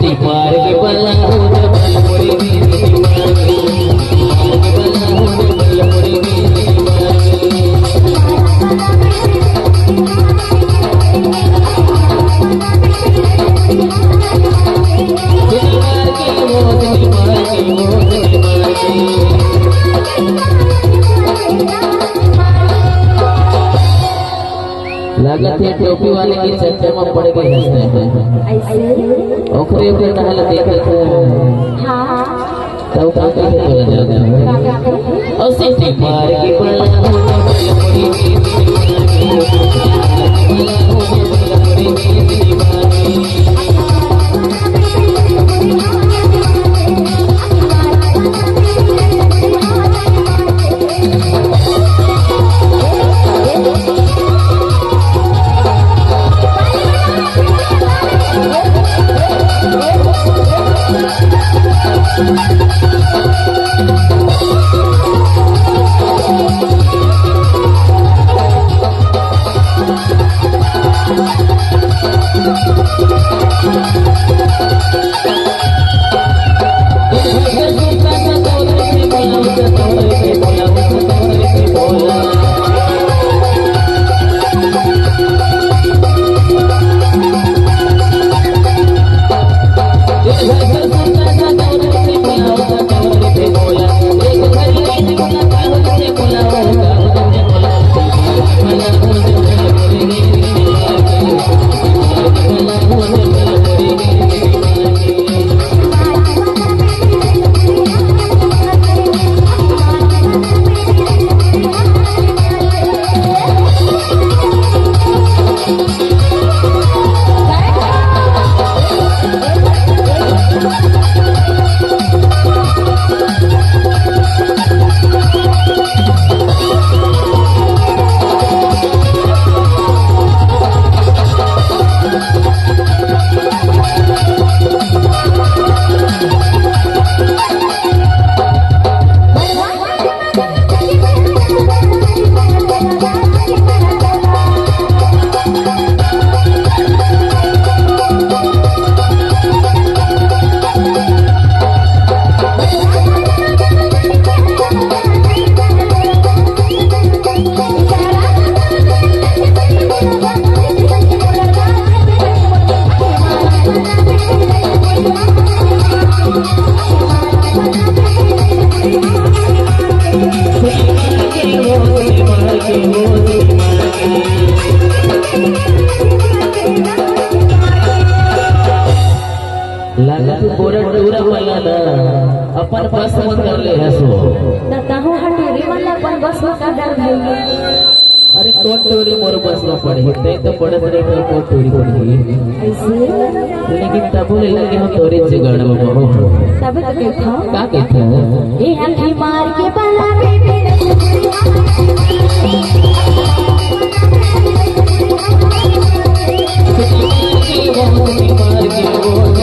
city पार के बल्ला हो बलपुरी मेरी मांगे पार के बल्ला हो बलपुरी मेरी मांगे दिल मार के वो दिल मार के वो दिल मार के लागत है टोपी वाले की चर्चा में पड़ गई हंसने ओखरे पे कहल देखे थे हां तो का कैसे हो जाता और सिटी मार के बल्ला हो बलपुरी मेरी लागत पूरा टूरा वाला ना अपन बस में कर ले हसो ना ताहू हटूरी वाला अपन बस में का डर है अरे तो टूरी मोर बस में पड़े ते तो पड़त रे को टूरी पड़ी ऐसे लेकिन तब ले लगे हम तोरे जगड़ में बहु तब तो कहता का कहता ए हल्की मार के बला बेबी मार के वो